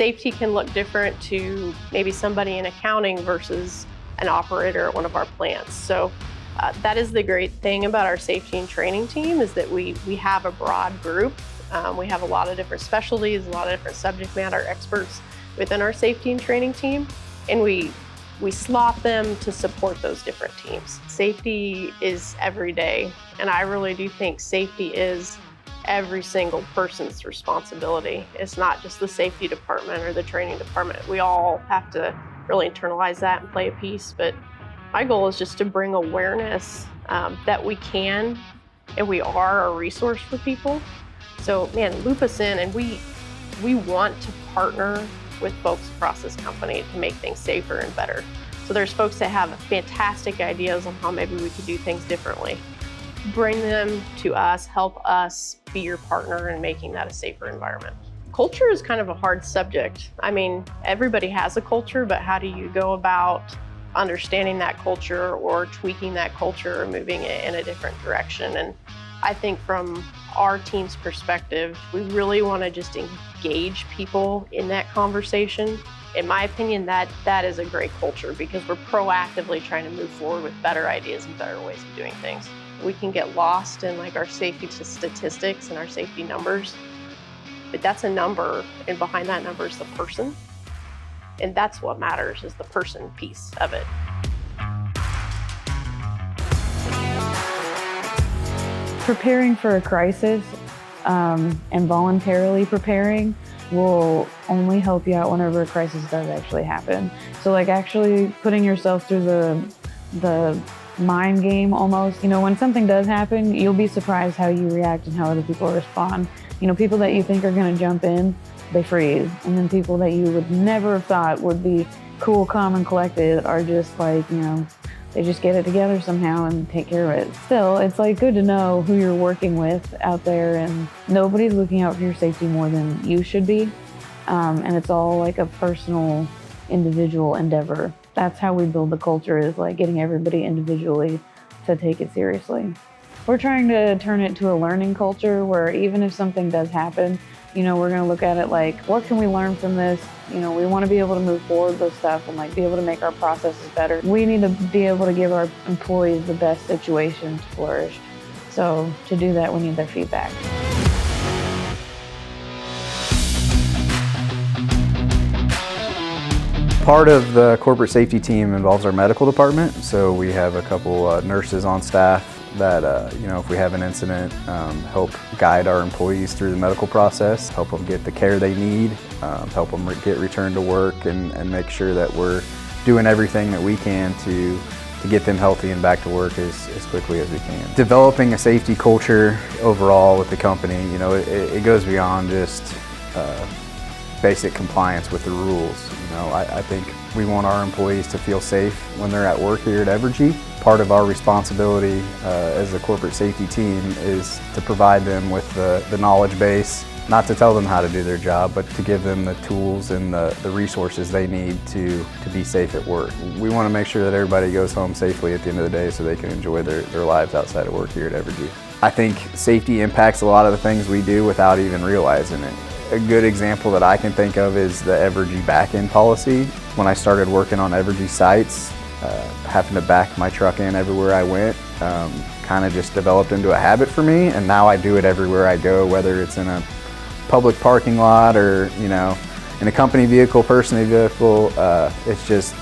safety can look different to maybe somebody in accounting versus an operator at one of our plants. So that is the great thing about our safety and training team, is that we have a broad group. We have a lot of different specialties, a lot of different subject matter experts within our safety and training team, and we slot them to support those different teams. Safety is every day, and I really do think safety is every single person's responsibility. It's not just the safety department or the training department. We all have to really internalize that and play a piece, but my goal is just to bring awareness that we can and we are a resource for people. So man, loop us in, and we want to partner with folks across this company to make things safer and better. So there's folks that have fantastic ideas on how maybe we could do things differently. Bring them to us, help us be your partner in making that a safer environment. Culture is kind of a hard subject. I mean, everybody has a culture, but how do you go about understanding that culture or tweaking that culture or moving it in a different direction? And I think from our team's perspective, we really want to just engage people in that conversation. In my opinion, that is a great culture, because we're proactively trying to move forward with better ideas and better ways of doing things. We can get lost in like our safety statistics and our safety numbers, but that's a number, and behind that number is the person. And that's what matters, is the person piece of it. Preparing for a crisis and voluntarily preparing will only help you out whenever a crisis does actually happen. So like actually putting yourself through the mind game almost. You know, when something does happen, you'll be surprised how you react and how other people respond. You know, people that you think are gonna jump in, they freeze. And then people that you would never have thought would be cool, calm, and collected are just like, you know, they just get it together somehow and take care of it. Still, it's like good to know who you're working with out there, and nobody's looking out for your safety more than you should be. And it's all like a personal, individual endeavor. That's how we build the culture, is like getting everybody individually to take it seriously. We're trying to turn it to a learning culture where even if something does happen, you know, we're gonna look at it like, what can we learn from this? You know, we wanna be able to move forward with stuff and like be able to make our processes better. We need to be able to give our employees the best situation to flourish. So to do that, we need their feedback. Part of the corporate safety team involves our medical department. So we have a couple nurses on staff that, you know, if we have an incident, help guide our employees through the medical process, help them get the care they need, help them get returned to work, and make sure that we're doing everything that we can to get them healthy and back to work as quickly as we can. Developing a safety culture overall with the company, you know, it goes beyond just basic compliance with the rules. You know, I think we want our employees to feel safe when they're at work here at Evergy. Part of our responsibility as a corporate safety team is to provide them with the knowledge base, not to tell them how to do their job, but to give them the tools and the resources they need to be safe at work. We want to make sure that everybody goes home safely at the end of the day so they can enjoy their lives outside of work here at Evergy. I think safety impacts a lot of the things we do without even realizing it. A good example that I can think of is the Evergy back-in policy. When I started working on Evergy sites, having to back my truck in everywhere I went kind of just developed into a habit for me, and now I do it everywhere I go, whether it's in a public parking lot or, you know, in a company vehicle, personal vehicle. It's just,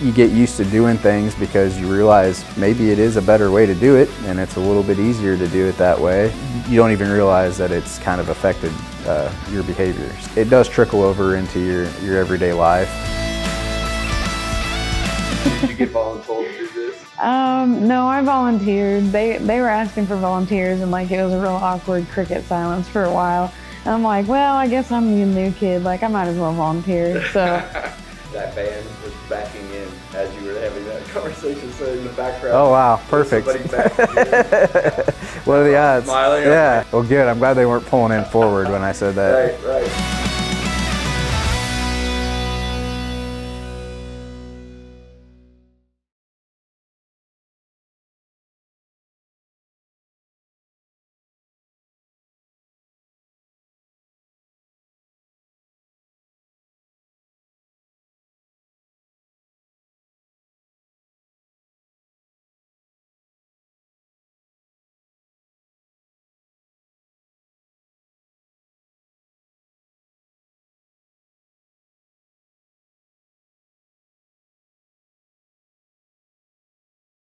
you get used to doing things because you realize maybe it is a better way to do it, and it's a little bit easier to do it that way. You don't even realize that it's kind of affected your behaviors. It does trickle over into your everyday life. Did you get voluntold to do this? No, I volunteered. They were asking for volunteers, and like it was a real awkward cricket silence for a while. And I'm like, well, I guess I'm the new kid. Like I might as well volunteer. So that band was backing in as you were having that conversation, so in the background. Oh wow, perfect. Somebody backing in. What are the odds? Smiling. Yeah. Well, good. I'm glad they weren't pulling in forward when I said that. Right.